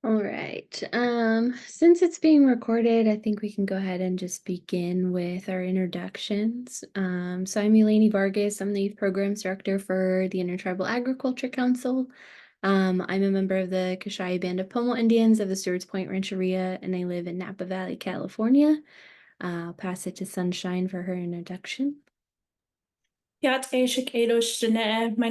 All right. Since it's being recorded, I think we can go ahead and just begin with our introductions. So I'm Eleni Vargas. I'm the Youth Programs Director for the Intertribal Agriculture Council. I'm a member of the Kashaya Band of Pomo Indians of the Stewart's Point Rancheria, and I live in Napa Valley, California. I'll pass it to Sunshine for her introduction. My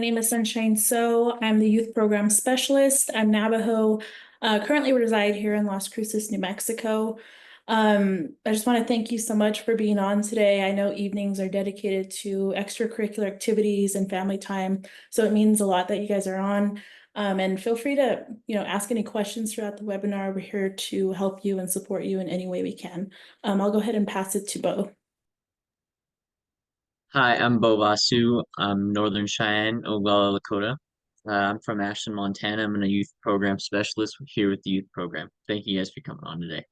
name is Sunshine So. I'm the Youth Program Specialist. I'm Navajo, currently reside here in Las Cruces, New Mexico. I just want to thank you so much for being on today. I know evenings are dedicated to extracurricular activities and family time, so it means a lot that you guys are on. And feel free to, ask any questions throughout the webinar. We're here to help you and support you in any way we can. I'll go ahead and pass it to Bo. Hi, I'm Bo Vasu. I'm Northern Cheyenne, Oglala, Lakota. I'm from Ashland, Montana. I'm a youth program specialist here with the youth program. Thank you guys for coming on today.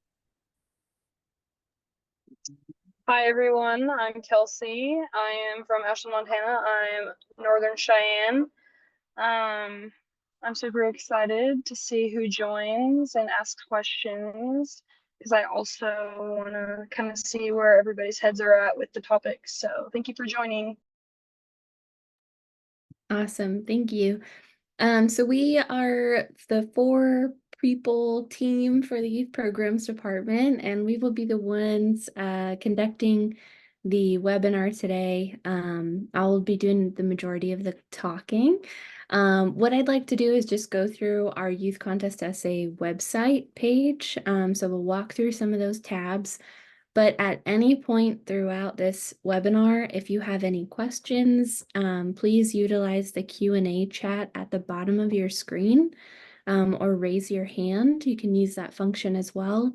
Hi everyone, I'm Kelsey. I am from Ashland, Montana. I'm Northern Cheyenne. I'm super excited to see who joins and asks questions because I also want to kind of see where everybody's heads are at with the topic. So thank you for joining. Awesome, thank you. So we are the 4-people team for the Youth Programs Department, and we will be the ones conducting the webinar today. I'll be doing the majority of the talking. What I'd like to do is just go through our Youth Contest Essay website page. So we'll walk through some of those tabs. But at any point throughout this webinar, if you have any questions, please utilize the Q&A chat at the bottom of your screen, or raise your hand. You can use that function as well.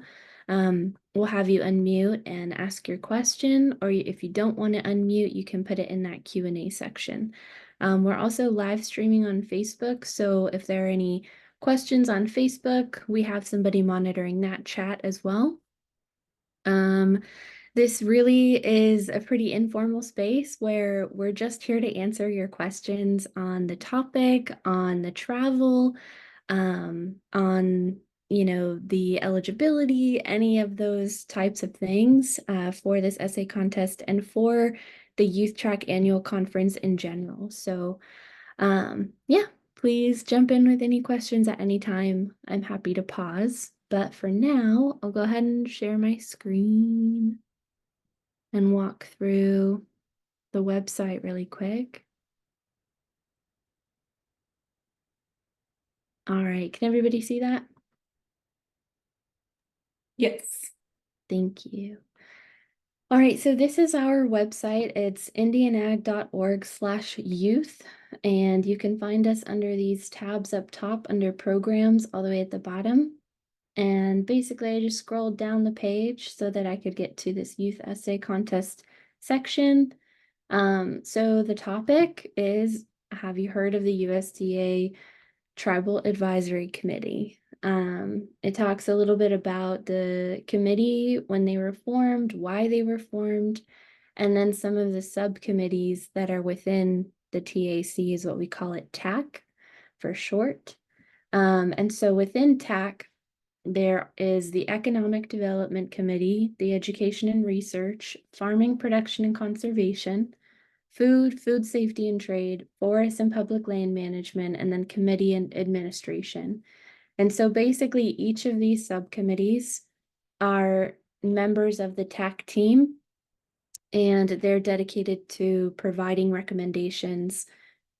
We'll have you unmute and ask your question, or if you don't want to unmute, you can put it in that Q&A section. We're also live streaming on Facebook, so if there are any questions on Facebook, we have somebody monitoring that chat as well. This really is a pretty informal space where we're just here to answer your questions on the topic, on the travel, on, the eligibility, any of those types of things for this essay contest and for the Youth Track Annual Conference in general. So, yeah, please jump in with any questions at any time. I'm happy to pause. But for now, I'll go ahead and share my screen and walk through the website really quick. All right, can everybody see that? Yes. Thank you. All right, so this is our website. It's indianag.org/youth, and you can find us under these tabs up top under programs all the way at the bottom. And basically, I just scrolled down the page so that I could get to this youth essay contest section. So the topic is, have you heard of the USDA Tribal Advisory Committee? It talks a little bit about the committee, when they were formed, why they were formed, and then some of the subcommittees that are within the TAC is what we call it, TAC for short. And so within TAC, there is the Economic Development Committee, the Education and Research, Farming, Production and Conservation, Food, Food Safety and Trade, Forest and Public Land Management, and then Committee and Administration. And so basically each of these subcommittees are members of the TAC team, and they're dedicated to providing recommendations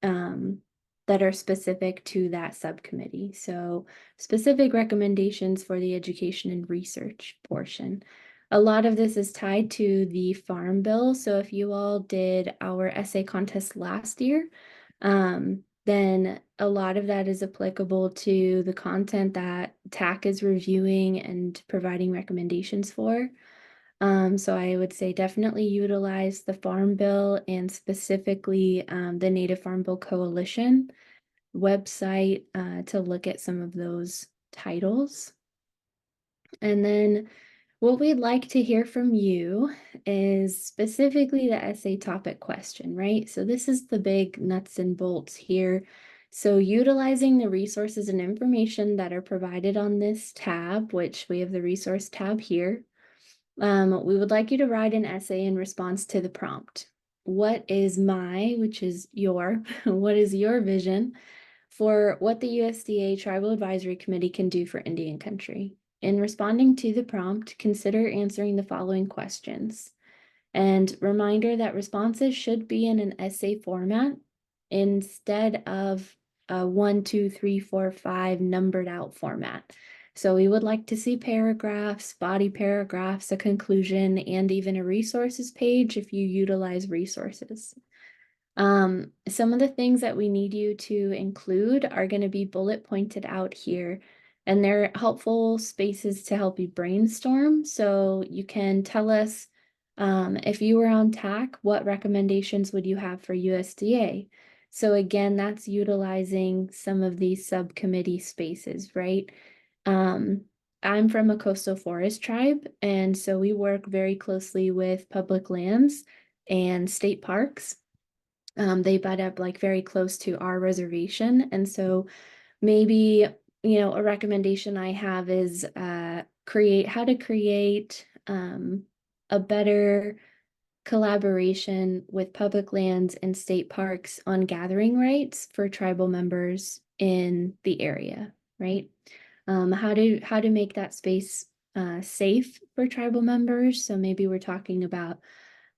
that are specific to that subcommittee. So specific recommendations for the education and research portion. A lot of this is tied to the Farm Bill. So if you all did our essay contest last year, then a lot of that is applicable to the content that TAC is reviewing and providing recommendations for. So I would say definitely utilize the Farm Bill and specifically the Native Farm Bill Coalition website to look at some of those titles. And then what we'd like to hear from you is specifically the essay topic question, right? So this is the big nuts and bolts here. So utilizing the resources and information that are provided on this tab, which we have the resource tab here, we would like you to write an essay in response to the prompt. What is which is your, what is your vision for what the USDA Tribal Advisory Committee can do for Indian Country? In responding to the prompt, consider answering the following questions. And reminder that responses should be in an essay format instead of a 1, 2, 3, 4, 5 numbered out format. So we would like to see paragraphs, body paragraphs, a conclusion, and even a resources page if you utilize resources. Some of the things that we need you to include are going to be bullet pointed out here, and they're helpful spaces to help you brainstorm. So you can tell us if you were on TAC, what recommendations would you have for USDA? So again, that's utilizing some of these subcommittee spaces, right? I'm from a coastal forest tribe, and so we work very closely with public lands and state parks. They butt up like very close to our reservation. And so maybe, a recommendation I have is how to create a better collaboration with public lands and state parks on gathering rights for tribal members in the area, right? How to make that space safe for tribal members. So maybe we're talking about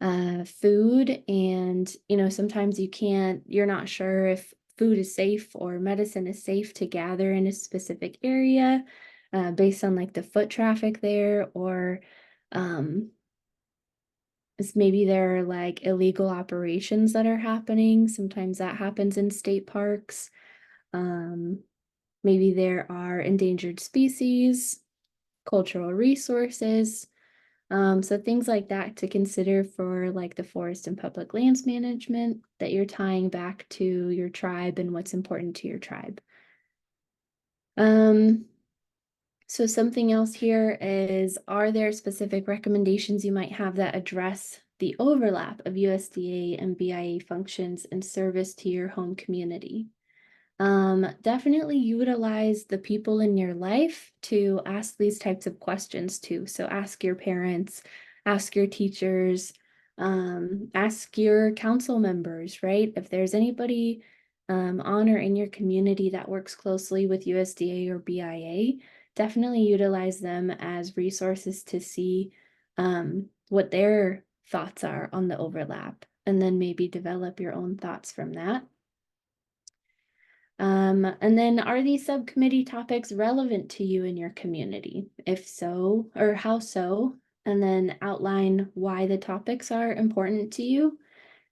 food, and sometimes you're not sure if food is safe or medicine is safe to gather in a specific area based on like the foot traffic there, or maybe there are like illegal operations that are happening. Sometimes that happens in state parks. Maybe there are endangered species, cultural resources. So things like that to consider for like the forest and public lands management that you're tying back to your tribe and what's important to your tribe. So something else here is, are there specific recommendations you might have that address the overlap of USDA and BIA functions in service to your home community? Definitely utilize the people in your life to ask these types of questions too. So ask your parents, ask your teachers, ask your council members, right? If there's anybody on or in your community that works closely with USDA or BIA, definitely utilize them as resources to see what their thoughts are on the overlap, and then maybe develop your own thoughts from that. And then, are these subcommittee topics relevant to you in your community? If so, or how so? And then outline why the topics are important to you.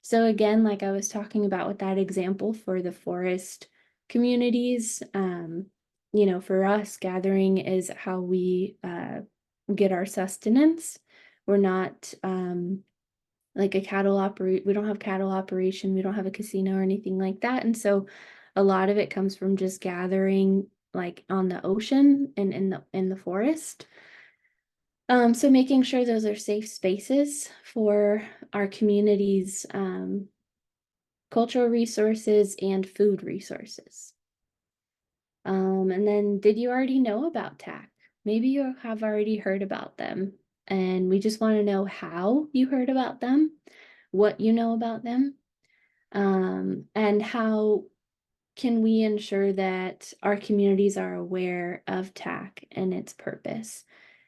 So again, like I was talking about with that example for the forest communities, for us, gathering is how we get our sustenance. We're not like we don't have cattle operation, we don't have a casino or anything like that. And so a lot of it comes from just gathering like on the ocean and in the forest. So making sure those are safe spaces for our community's cultural resources and food resources. And then, did you already know about TAC? Maybe you have already heard about them, and we just want to know how you heard about them, what you know about them, and how can we ensure that our communities are aware of TAC and its purpose?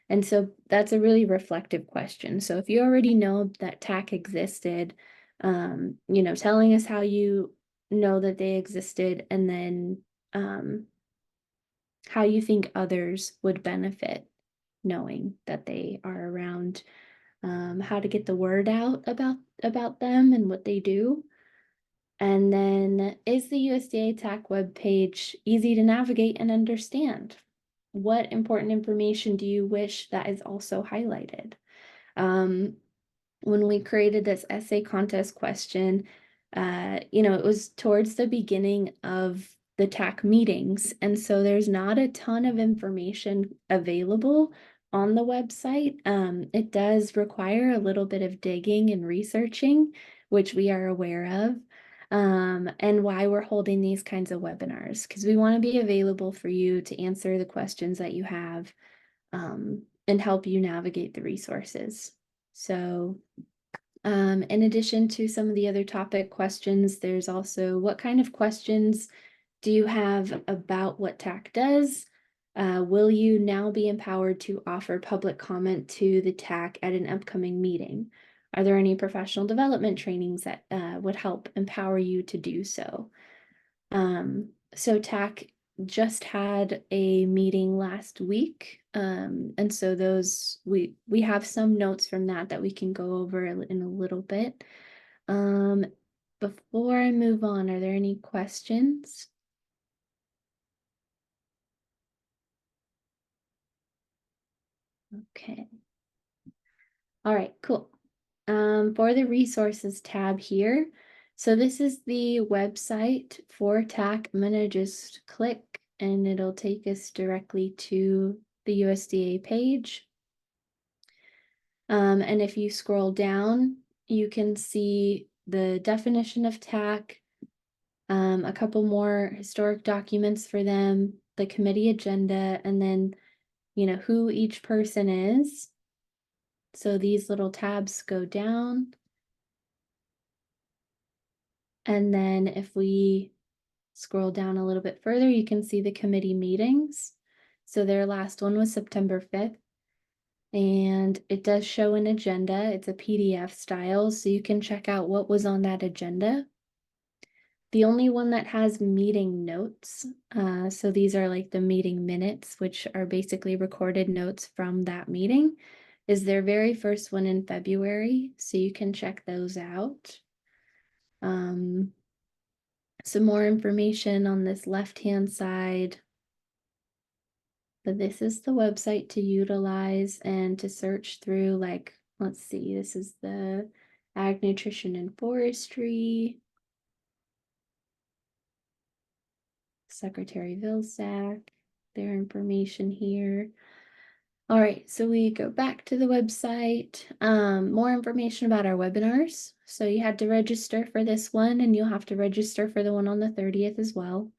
And so that's a really reflective question. So if you already know that TAC existed, telling us how you know that they existed, and then how you think others would benefit knowing that they are around, how to get the word out about them and what they do. And then, is the USDA TAC webpage easy to navigate and understand? What important information do you wish that is also highlighted? When we created this essay contest question, it was towards the beginning of the TAC meetings. And so there's not a ton of information available on the website. It does require a little bit of digging and researching, which we are aware of. and why we're holding these kinds of webinars, because we want to be available for you to answer the questions that you have, and help you navigate the resources. So in addition to some of the other topic questions, there's also what kind of questions do you have about what TAC does? Will you now be empowered to offer public comment to the TAC at an upcoming meeting? Are there any professional development trainings that would help empower you to do so? So TAC just had a meeting last week, and so those we have some notes from that we can go over in a little bit. Before I move on, are there any questions? Okay. All right, cool. For the resources tab here, so this is the website for TAC. I'm gonna just click and it'll take us directly to the USDA page. And if you scroll down, you can see the definition of TAC, a couple more historic documents for them, the committee agenda, and then, you know, who each person is. So these little tabs go down. And then if we scroll down a little bit further, you can see the committee meetings. So their last one was September 5th. And it does show an agenda. It's a PDF style, so you can check out what was on that agenda. The only one that has meeting notes, so these are like the meeting minutes, which are basically recorded notes from that meeting, is their very first one in February, so you can check those out. Some more information on this left-hand side. But this is the website to utilize and to search through, like, let's see, this is the Ag Nutrition and Forestry, Secretary Vilsack, their information here. All right, so we go back to the website. More information about our webinars. So you had to register for this one, and you'll have to register for the one on the 30th as well.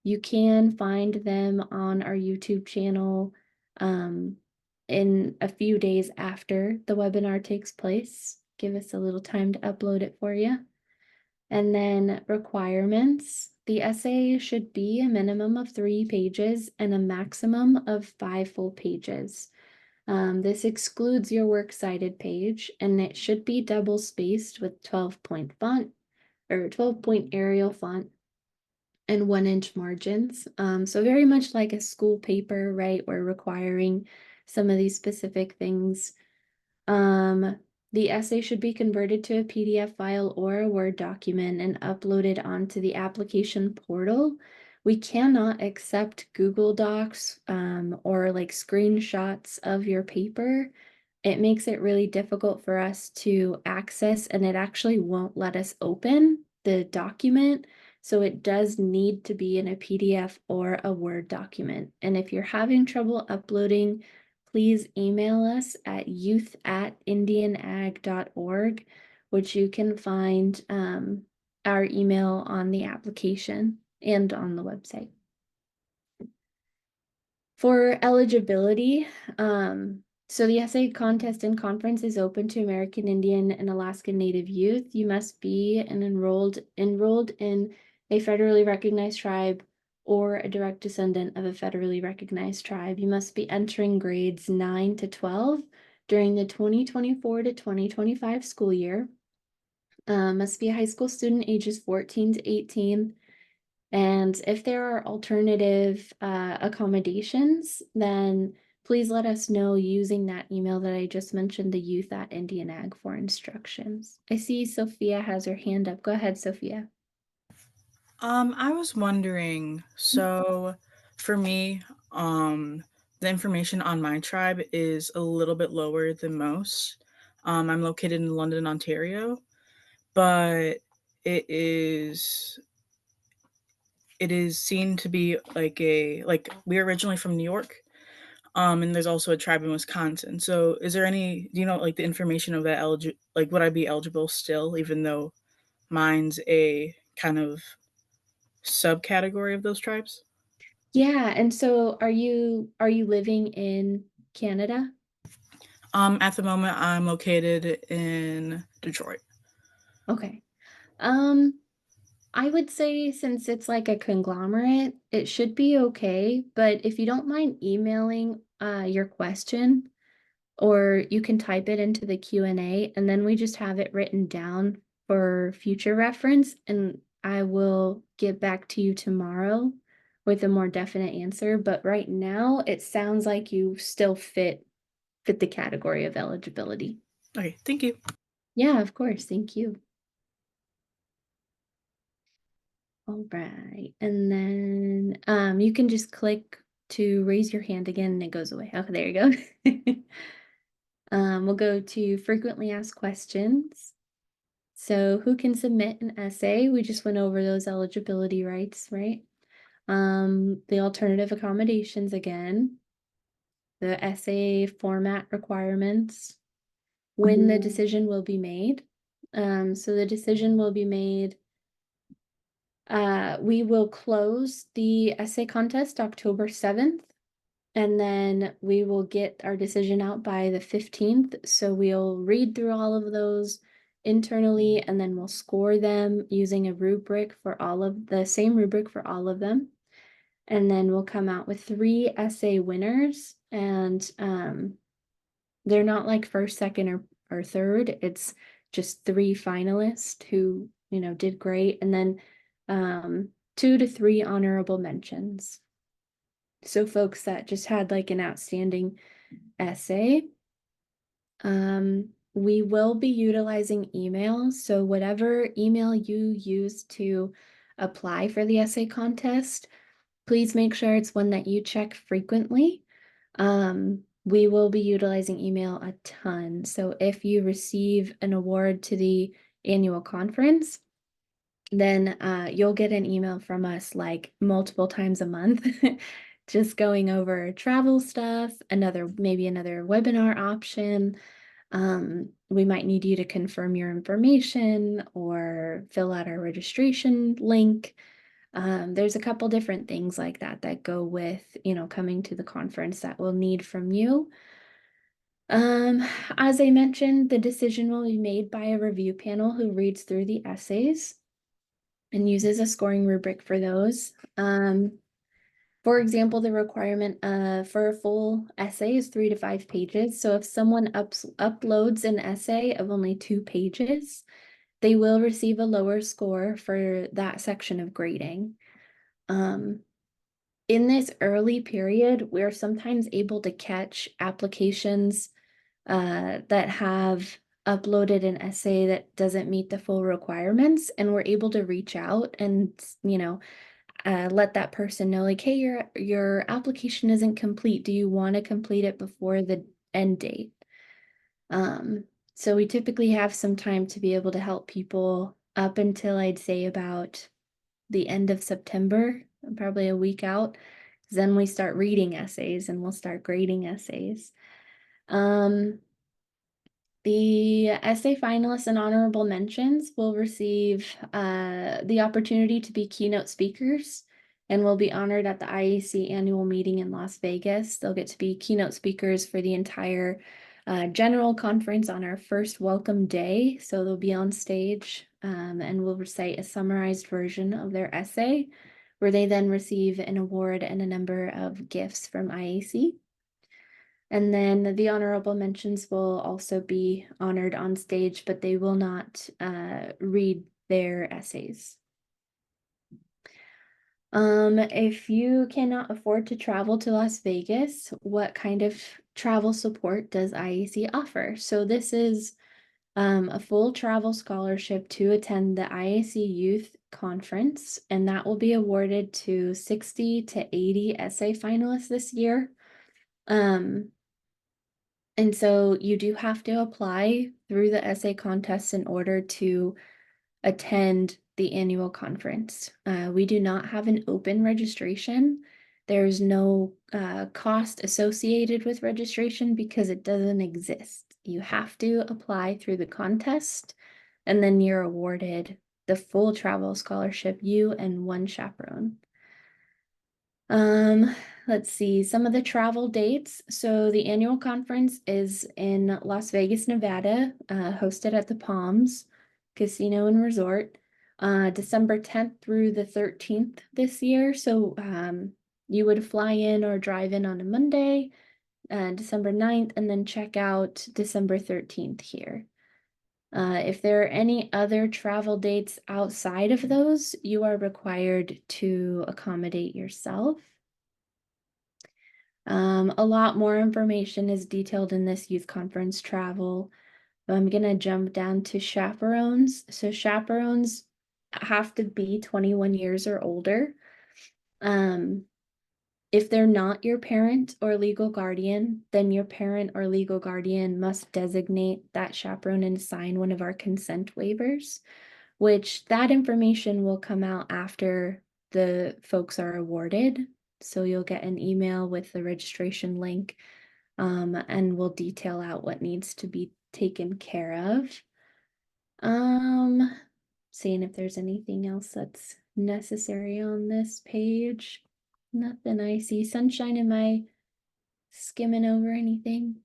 You can find them on our YouTube channel in a few days after the webinar takes place. Give us a little time to upload it for you. And then requirements. The essay should be a minimum of 3 pages and a maximum of 5 full pages. This excludes your works cited page, and it should be double spaced with 12-point font or 12-point Arial font and 1-inch margins. So very much like a school paper, right? We're requiring some of these specific things. The essay should be converted to a PDF file or a Word document and uploaded onto the application portal. We cannot accept Google Docs or like screenshots of your paper. It makes it really difficult for us to access, and it actually won't let us open the document. So it does need to be in a PDF or a Word document. And if you're having trouble uploading, please email us at youth@indianag.org, which you can find our email on the application and on the website. For eligibility, so the essay contest and conference is open to American Indian and Alaskan Native youth. You must be enrolled in a federally recognized tribe or a direct descendant of a federally recognized tribe. You must be entering grades 9 to 12 during the 2024 to 2025 school year. Must be a high school student ages 14 to 18. And if there are alternative accommodations, then please let us know using that email that I just mentioned, the youth@IndianAg, for instructions. I see Sophia has her hand up. Go ahead, Sophia. I was wondering, so for me, the information on my tribe is a little bit lower than most. I'm located in London, Ontario, but it is seen to be like we're originally from New York, and there's also a tribe in Wisconsin. So is there any, do you know, like the information of that would I be eligible still, even though mine's a kind of subcategory of those tribes? Yeah, and so are you living in Canada? At the moment, I'm located in Detroit. Okay. I would say since it's like a conglomerate, it should be okay, but if you don't mind emailing your question, or you can type it into the Q&A, and then we just have it written down for future reference, and I will get back to you tomorrow with a more definite answer. But right now, it sounds like you still fit the category of eligibility. Okay, thank you. Yeah, of course. Thank you. All right. And then you can just click to raise your hand again and it goes away. Okay, there you go. We'll go to frequently asked questions. So who can submit an essay? We just went over those eligibility rights, right? The alternative accommodations again, the essay format requirements, when the decision will be made. So the decision will be made. We will close the essay contest October 7th, and then we will get our decision out by the 15th. So we'll read through all of those internally, and then we'll score them using a rubric for all of the same rubric for all of them. And then we'll come out with 3 essay winners, and they're not like first, second, or third. It's just 3 finalists who, did great. And then 2 to 3 honorable mentions. So folks that just had like an outstanding essay. We will be utilizing email. So whatever email you use to apply for the essay contest, please make sure it's one that you check frequently. We will be utilizing email a ton. So if you receive an award to the annual conference, then you'll get an email from us like multiple times a month, just going over travel stuff, maybe another webinar option. We might need you to confirm your information or fill out our registration link. There's a couple different things like that go with, coming to the conference that we'll need from you. As I mentioned, the decision will be made by a review panel who reads through the essays and uses a scoring rubric for those. For example, the requirement for a full essay is 3 to 5 pages. So if someone uploads an essay of only 2 pages, they will receive a lower score for that section of grading. In this early period, we're sometimes able to catch applications that have uploaded an essay that doesn't meet the full requirements, and we're able to reach out and let that person know, like, hey, your application isn't complete. Do you want to complete it before the end date? So we typically have some time to be able to help people up until I'd say about the end of September, probably a week out. Then we start reading essays and we'll start grading essays. The essay finalists and honorable mentions will receive the opportunity to be keynote speakers and will be honored at the IAC annual meeting in Las Vegas. They'll get to be keynote speakers for the entire general conference on our first welcome day. So they'll be on stage and will recite a summarized version of their essay, where they then receive an award and a number of gifts from IAC. And then the honorable mentions will also be honored on stage, but they will not read their essays. If you cannot afford to travel to Las Vegas, what kind of travel support does IAC offer? So this is a full travel scholarship to attend the IAC Youth Conference, and that will be awarded to 60 to 80 essay finalists this year. And so you do have to apply through the essay contest in order to attend the annual conference. We do not have an open registration. There's no cost associated with registration because it doesn't exist. You have to apply through the contest, and then you're awarded the full travel scholarship, you and one chaperone. Let's see some of the travel dates. So the annual conference is in Las Vegas, Nevada, hosted at the Palms Casino and Resort, December 10th through the 13th this year. So you would fly in or drive in on a Monday, December 9th, and then check out December 13th here. If there are any other travel dates outside of those, you are required to accommodate yourself. A lot more information is detailed in this youth conference travel. I'm gonna jump down to chaperones. So chaperones have to be 21 years or older. If they're not your parent or legal guardian, then your parent or legal guardian must designate that chaperone and sign one of our consent waivers, which that information will come out after the folks are awarded. So you'll get an email with the registration link, and we'll detail out what needs to be taken care of. Seeing if there's anything else that's necessary on this page. Nothing I see. Sunshine, am I skimming over anything?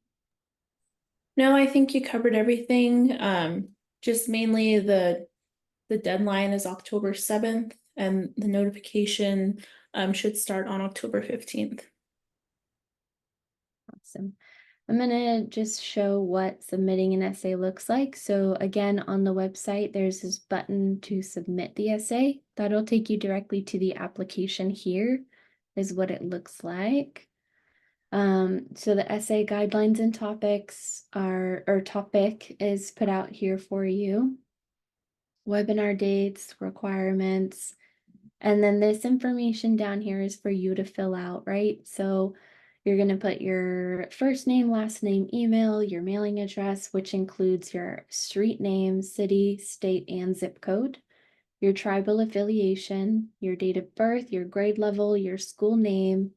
No, I think you covered everything. Just mainly the deadline is October 7th and the notification should start on October 15th. Awesome. I'm gonna just show what submitting an essay looks like. So again, on the website, there's this button to submit the essay. That'll take you directly to the application. Here is what it looks like. So the essay guidelines and topics or topic is put out here for you. Webinar dates, requirements, and then this information down here is for you to fill out, right? So you're going to put your first name, last name, email, your mailing address, which includes your street name, city, state, and zip code, your tribal affiliation, your date of birth, your grade level, your school name,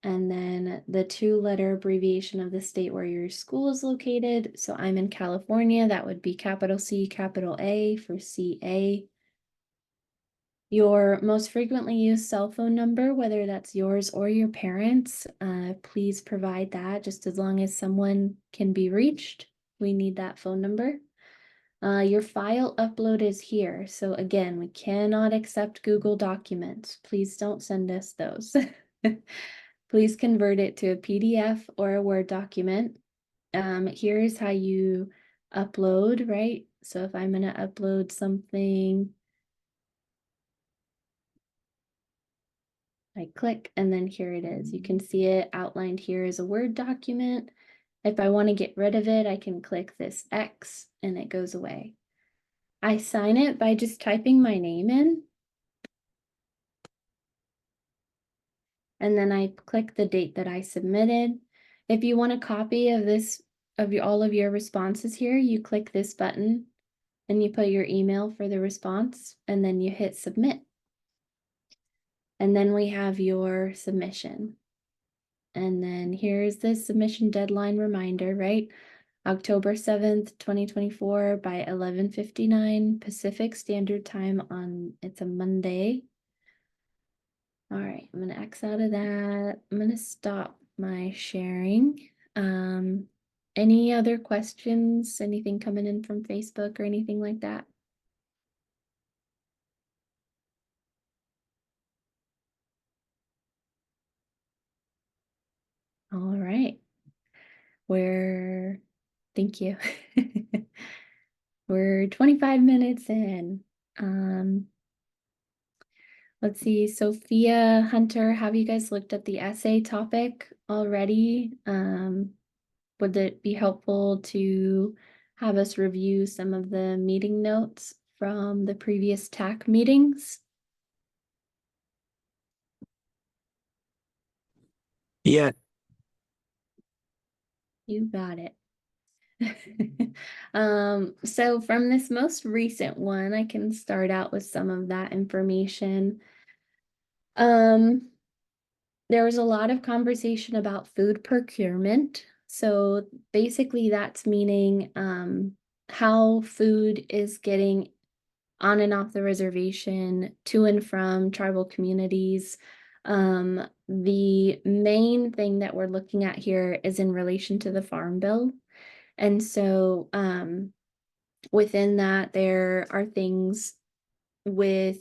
and then the 2-letter abbreviation of the state where your school is located. So I'm in California, that would be capital C, capital A for CA. Your most frequently used cell phone number, whether that's yours or your parents', please provide that. Just as long as someone can be reached, we need that phone number. Your file upload is here. So again, we cannot accept Google Documents. Please don't send us those. Please convert it to a PDF or a Word document. Here's how you upload, right? So if I'm going to upload something, I click and then here it is. You can see it outlined here as a Word document. If I want to get rid of it, I can click this X and it goes away. I sign it by just typing my name in. And then I click the date that I submitted. If you want a copy of this, all of your responses here, you click this button and you put your email for the response and then you hit submit. And then we have your submission. And then here's the submission deadline reminder, right? October 7th, 2024 by 11:59 Pacific Standard Time it's a Monday. All right, I'm gonna X out of that. I'm gonna stop my sharing. Any other questions? Anything coming in from Facebook or anything like that? All right. Thank you. We're 25 minutes in. Let's see, Sophia, Hunter, have you guys looked at the essay topic already? Would it be helpful to have us review some of the meeting notes from the previous TAC meetings? Yeah, You got it. So from this most recent one, I can start out with some of that information. There was a lot of conversation about food procurement. So basically that's meaning how food is getting on and off the reservation, to and from tribal communities. The main thing that we're looking at here is in relation to the Farm Bill. And so within that, there are things with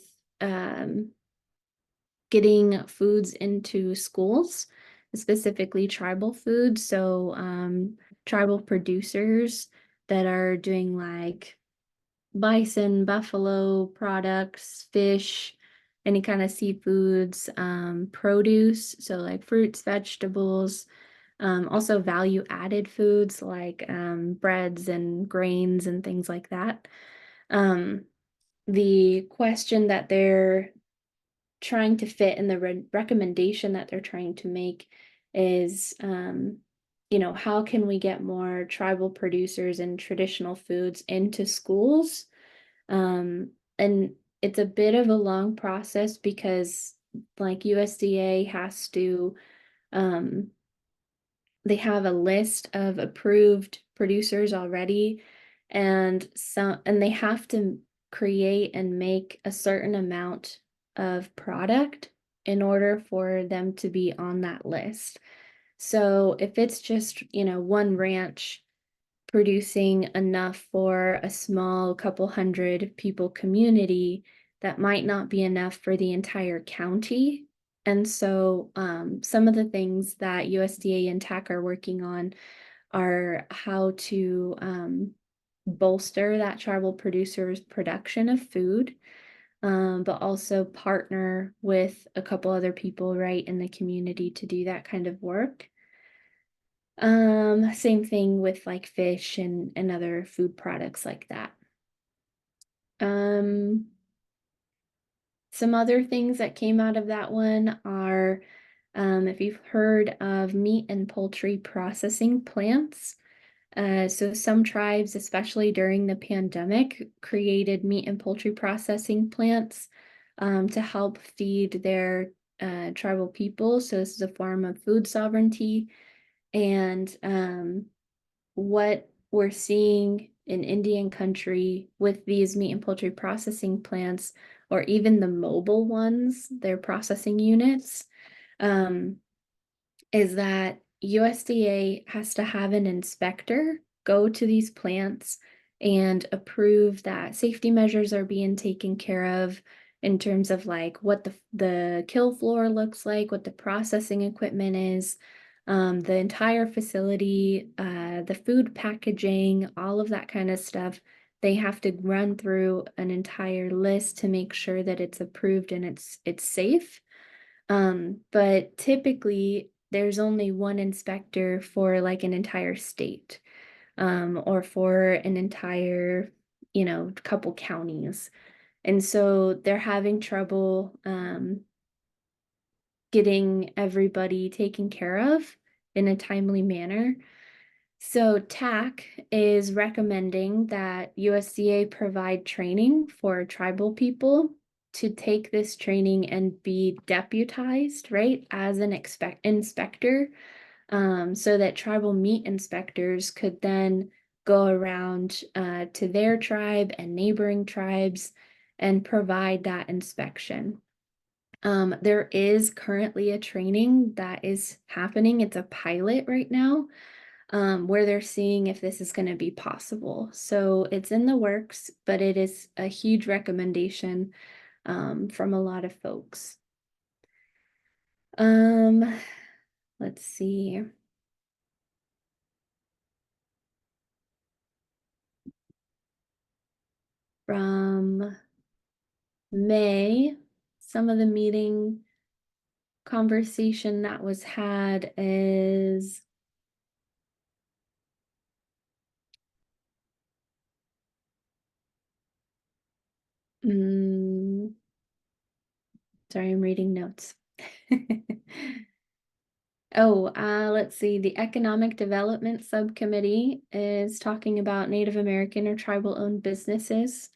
getting foods into schools, specifically tribal foods. So tribal producers that are doing like bison, buffalo products, fish, any kind of seafoods, produce, so like fruits, vegetables, also value added foods like breads and grains and things like that. The question that they're trying to fit in the recommendation that they're trying to make is, you know, how can we get more tribal producers and traditional foods into schools? And it's a bit of a long process because like USDA has to, they have a list of approved producers already, and they have to create and make a certain amount of product in order for them to be on that list. So if it's just, you know, one ranch producing enough for a small couple hundred people community, that might not be enough for the entire county. And so some of the things that USDA and TAC are working on are how to bolster that tribal producers' production of food, but also partner with a couple other people right in the community to do that kind of work. Same thing with like fish and other food products like that. Some other things that came out of that one are, if you've heard of meat and poultry processing plants. So some tribes, especially during the pandemic, created meat and poultry processing plants to help feed their tribal people. So this is a form of food sovereignty. And what we're seeing in Indian country with these meat and poultry processing plants, or even the mobile ones, their processing units, is that USDA has to have an inspector go to these plants and approve that safety measures are being taken care of in terms of like what the kill floor looks like, what the processing equipment is, the entire facility, the food packaging, all of that kind of stuff. They have to run through an entire list to make sure that it's approved and it's safe. But typically there's only one inspector for like an entire state, or for an entire, you know, couple counties. And so they're having trouble getting everybody taken care of in a timely manner. So TAC is recommending that USDA provide training for tribal people to take this training and be deputized, right, as an inspector, so that tribal meat inspectors could then go around to their tribe and neighboring tribes and provide that inspection. There is currently a training that is happening. It's a pilot right now, where they're seeing if this is going to be possible. So it's in the works, but it is a huge recommendation from a lot of folks. Let's see. From May, some of the meeting conversation that was had is sorry, I'm reading notes. Oh, let's see. The Economic Development Subcommittee is talking about Native American or tribal-owned businesses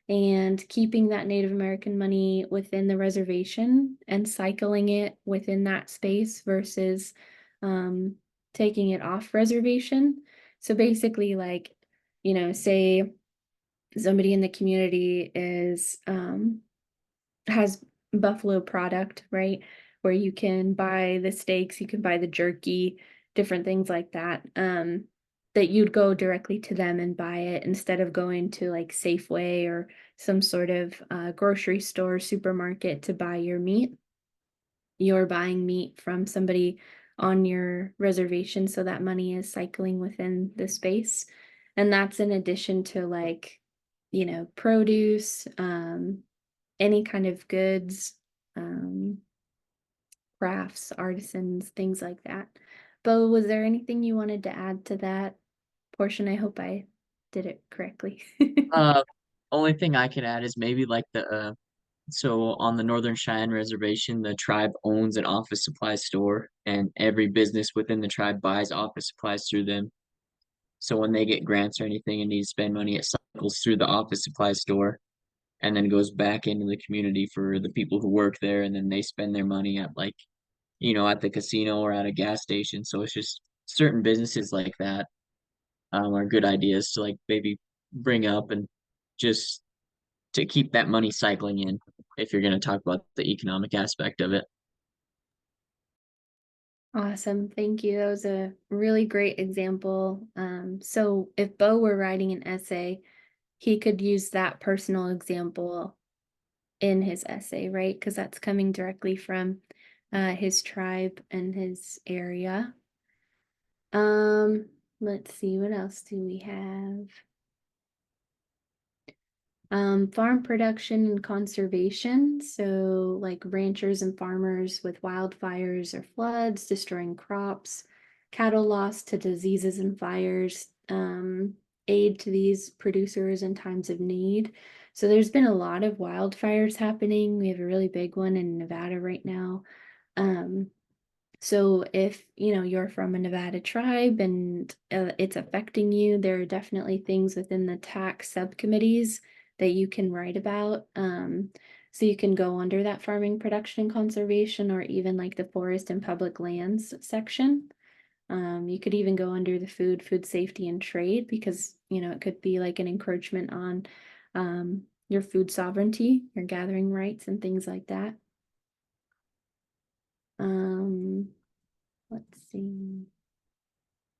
and keeping that Native American money within the reservation and cycling it within that space versus taking it off reservation. So basically, like, you know, say somebody in the community has buffalo product, right? Where you can buy the steaks, you can buy the jerky, different things like that. That you'd go directly to them and buy it instead of going to like Safeway or some sort of grocery store, supermarket to buy your meat. You're buying meat from somebody on your reservation, so that money is cycling within the space. And that's in addition to like, produce, any kind of goods, crafts, artisans, things like that. Bo, was there anything you wanted to add to that portion? I hope I did it correctly. Only thing I could add is maybe like so on the Northern Cheyenne Reservation, the tribe owns an office supply store, and every business within the tribe buys office supplies through them. So when they get grants or anything and need to spend money, it cycles through the office supply store and then goes back into the community for the people who work there, and then they spend their money at like, at the casino or at a gas station. So it's just certain businesses like that are good ideas to like maybe bring up and just to keep that money cycling in if you're going to talk about the economic aspect of it. Awesome, thank you. That was a really great example. So if Bo were writing an essay, he could use that personal example in his essay, right? Because that's coming directly from his tribe and his area. Let's see, what else do we have? Farm production and conservation. So like ranchers and farmers with wildfires or floods destroying crops, cattle lost to diseases and fires, aid to these producers in times of need. So there's been a lot of wildfires happening. We have a really big one in Nevada right now. So if, you're from a Nevada tribe and it's affecting you, there are definitely things within the TAC subcommittees that you can write about. So you can go under that farming, production, and conservation, or even like the forest and public lands section. You could even go under the food safety and trade, because, it could be like an encroachment on your food sovereignty, your gathering rights and things like that. Let's see.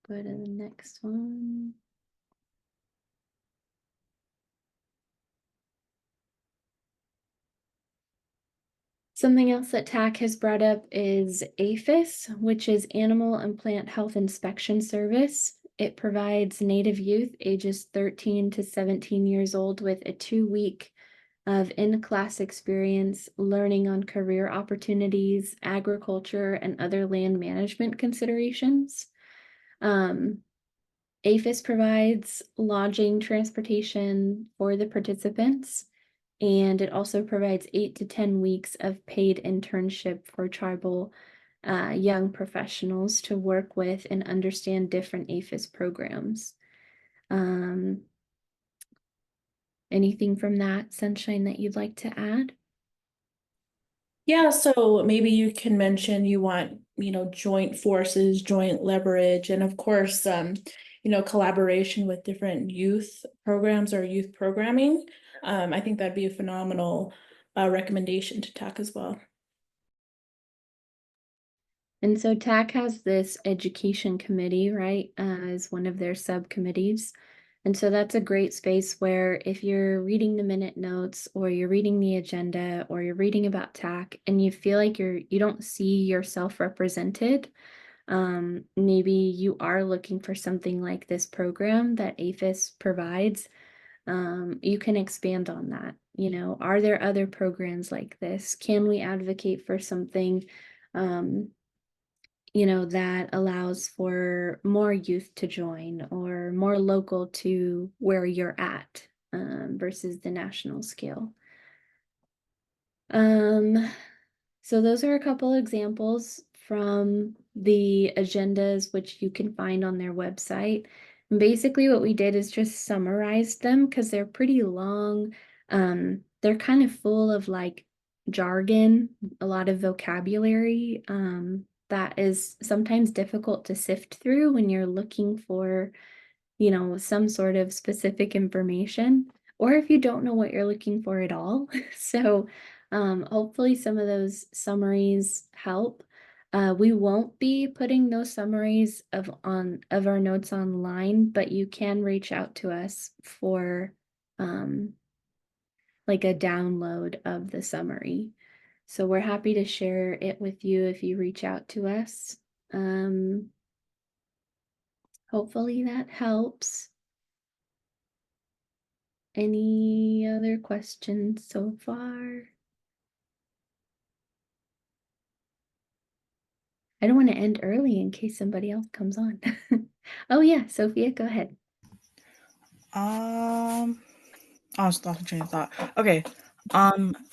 Go to the next one. Something else that TAC has brought up is APHIS, which is Animal and Plant Health Inspection Service. It provides Native youth ages 13 to 17 years old with a 2-week of in-class experience learning on career opportunities, agriculture, and other land management considerations. APHIS provides lodging, transportation for the participants, and it also provides 8 to 10 weeks of paid internship for tribal young professionals to work with and understand different APHIS programs. Anything from that, Sunshine, that you'd like to add? Yeah, so maybe you can mention you want, joint forces, joint leverage, and of course, collaboration with different youth programs or youth programming. I think that'd be a phenomenal recommendation to TAC as well. And so TAC has this education committee, right, as one of their subcommittees. And so that's a great space where if you're reading the minute notes or you're reading the agenda or you're reading about TAC and you feel like you don't see yourself represented, maybe you are looking for something like this program that APHIS provides, you can expand on that. Are there other programs like this? Can we advocate for something that allows for more youth to join or more local to where you're at, versus the national scale. So those are a couple examples from the agendas, which you can find on their website. And basically what we did is just summarize them because they're pretty long. They're kind of full of like jargon, a lot of vocabulary, that is sometimes difficult to sift through when you're looking for, some sort of specific information. or if you don't know what you're looking for at all. So hopefully some of those summaries help. We won't be putting those summaries of our notes online, but you can reach out to us for like a download of the summary. So we're happy to share it with you if you reach out to us. Hopefully that helps. Any other questions so far? I don't want to end early in case somebody else comes on. Oh yeah, Sophia, go ahead. I was lost in train of thought. Okay.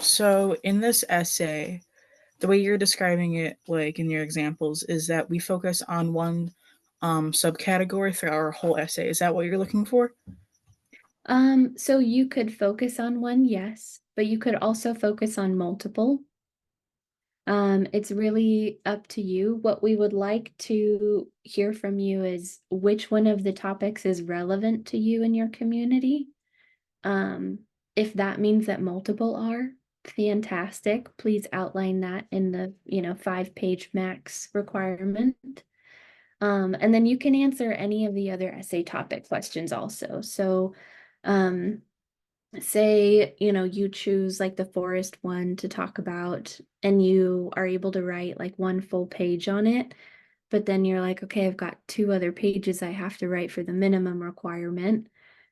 So in this essay, the way you're describing it, like in your examples, is that we focus on one subcategory through our whole essay. Is that what you're looking for? So you could focus on one, yes, but you could also focus on multiple. It's really up to you. What we would like to hear from you is which one of the topics is relevant to you in your community. If that means that multiple are, fantastic. Please outline that in the, 5-page max requirement. And then you can answer any of the other essay topic questions also. So, say, you choose like the forest one to talk about, and you are able to write like one full page on it, but then you're like, okay, I've got 2 other pages I have to write for the minimum requirement.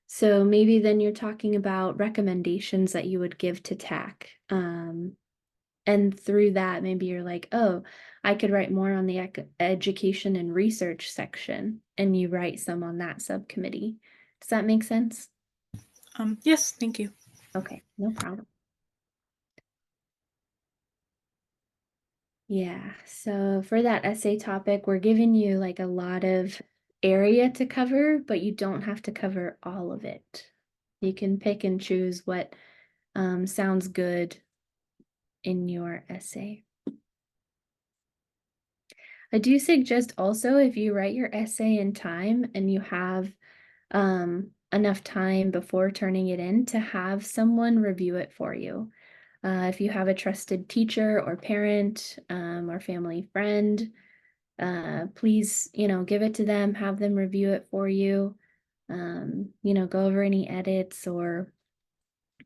So maybe then you're talking about recommendations that you would give to TAC. And through that, maybe you're like, oh, I could write more on the education and research section, and you write some on that subcommittee. Does that make sense? Yes, thank you. Okay, no problem. Yeah, so for that essay topic, we're giving you like a lot of area to cover, but you don't have to cover all of it. You can pick and choose what sounds good in your essay. I do suggest also, if you write your essay in time and you have enough time before turning it in, to have someone review it for you. If you have a trusted teacher or parent or family friend, please, give it to them, have them review it for you, go over any edits, or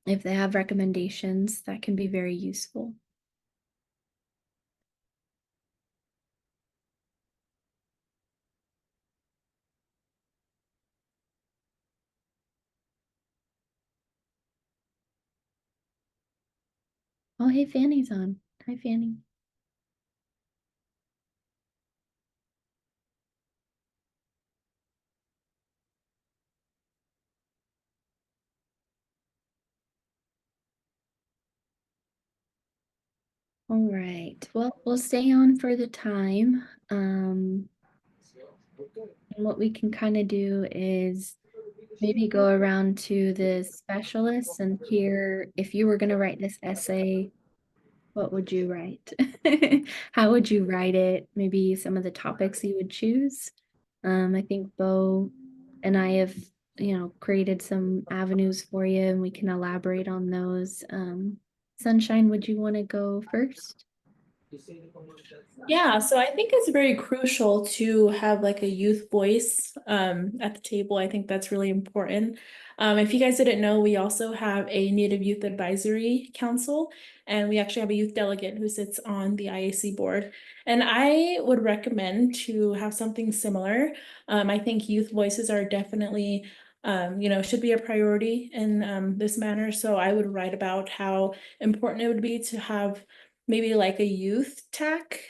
if they have recommendations, that can be very useful. Oh, hey, Fanny's on. Hi, Fanny. All right, well, we'll stay on for the time. And what we can kind of do is maybe go around to the specialists and hear, if you were going to write this essay, what would you write? How would you write it? Maybe some of the topics you would choose. I think Bo and I have, created some avenues for you, and we can elaborate on those. Sunshine, would you want to go first? Yeah, so I think it's very crucial to have like a youth voice at the table. I think that's really important. If you guys didn't know, we also have a Native Youth Advisory Council, and we actually have a youth delegate who sits on the IAC board. And I would recommend to have something similar. I think youth voices are definitely, should be a priority in this manner. So I would write about how important it would be to have maybe like a youth TAC,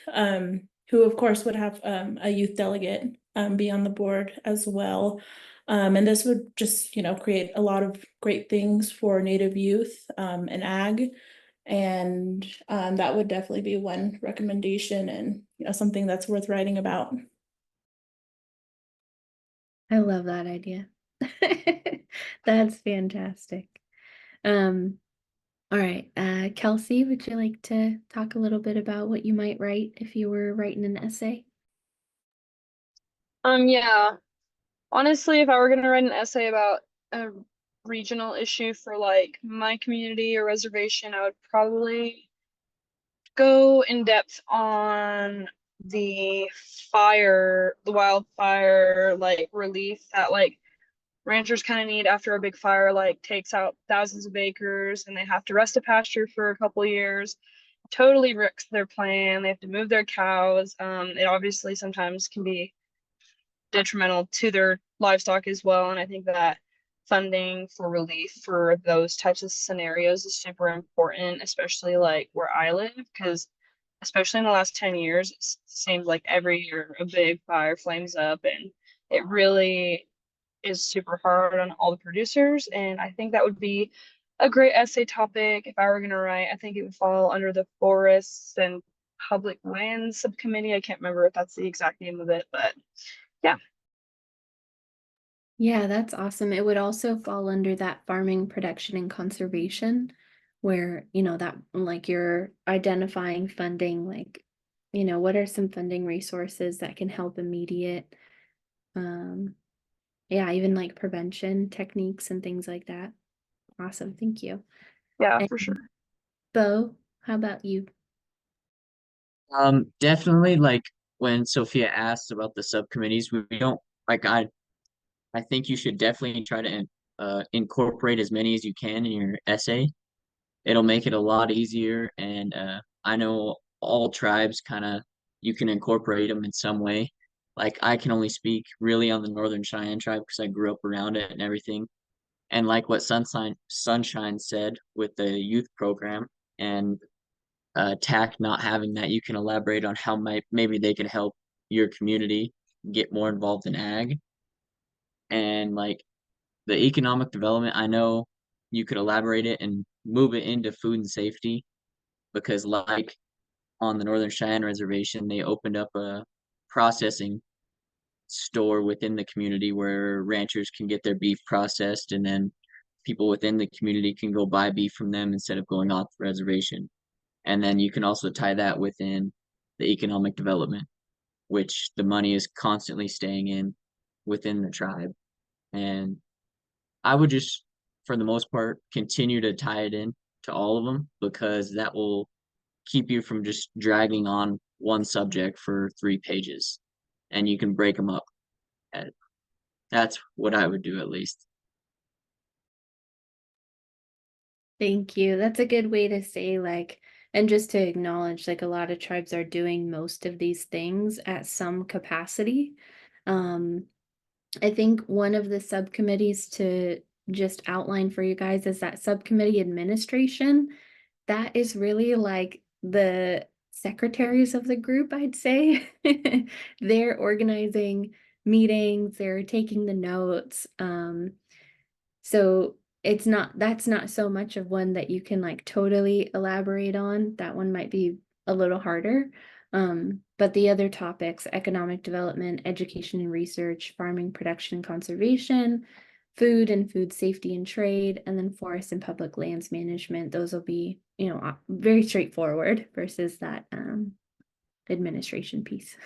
who of course would have a youth delegate be on the board as well. And this would just, create a lot of great things for Native youth and ag. And that would definitely be one recommendation, and something that's worth writing about. I love that idea. That's fantastic. All right, Kelsey, would you like to talk a little bit about what you might write if you were writing an essay? Yeah. Honestly, if I were gonna write an essay about a regional issue for like my community or reservation, I would probably go in depth on the wildfire like relief that like ranchers kind of need after a big fire like takes out thousands of acres and they have to rest a pasture for a couple years. Totally wrecks their plan. They have to move their cows. It obviously sometimes can be detrimental to their livestock as well. And I think that funding for relief for those types of scenarios is super important, especially like where I live, because especially in the last 10 years, it seems like every year a big fire flames up and it really is super hard on all the producers. And I think that would be a great essay topic if I were going to write. I think it would fall under the forests and public lands subcommittee. I can't remember if that's the exact name of it, but yeah. Yeah, that's awesome. It would also fall under that farming, production, and conservation, where, that like you're identifying funding, like, what are some funding resources that can help immediate, yeah, even like prevention techniques and things like that. Awesome, thank you. Yeah, And for sure. Bo, how about you? Definitely like when Sophia asked about the subcommittees, we don't like I think you should definitely try to incorporate as many as you can in your essay. It'll make it a lot easier, and I know all tribes kind of you can incorporate them in some way. Like I can only speak really on the Northern Cheyenne tribe because I grew up around it and everything. And like what Sunshine said with the youth program and TAC not having that, you can elaborate on how maybe they can help your community get more involved in ag. And like the economic development, I know you could elaborate it and move it into food and safety because like on the Northern Cheyenne Reservation, they opened up a processing store within the community where ranchers can get their beef processed and then people within the community can go buy beef from them instead of going off the reservation. And then you can also tie that within the economic development, which the money is constantly staying in within the tribe. And I would just, for the most part, continue to tie it in to all of them because that will keep you from just dragging on one subject for 3 pages and you can break them up. That's what I would do at least. Thank you. That's a good way to say, like, and just to acknowledge, like, a lot of tribes are doing most of these things at some capacity. I think one of the subcommittees to just outline for you guys is that subcommittee administration. That is really like the secretaries of the group, I'd say. They're organizing meetings, they're taking the notes. So that's not so much of one that you can like totally elaborate on. That one might be a little harder. But the other topics, economic development, education and research, farming, production, and conservation, food and food safety and trade, and then forest and public lands management, those will be, very straightforward versus that administration piece.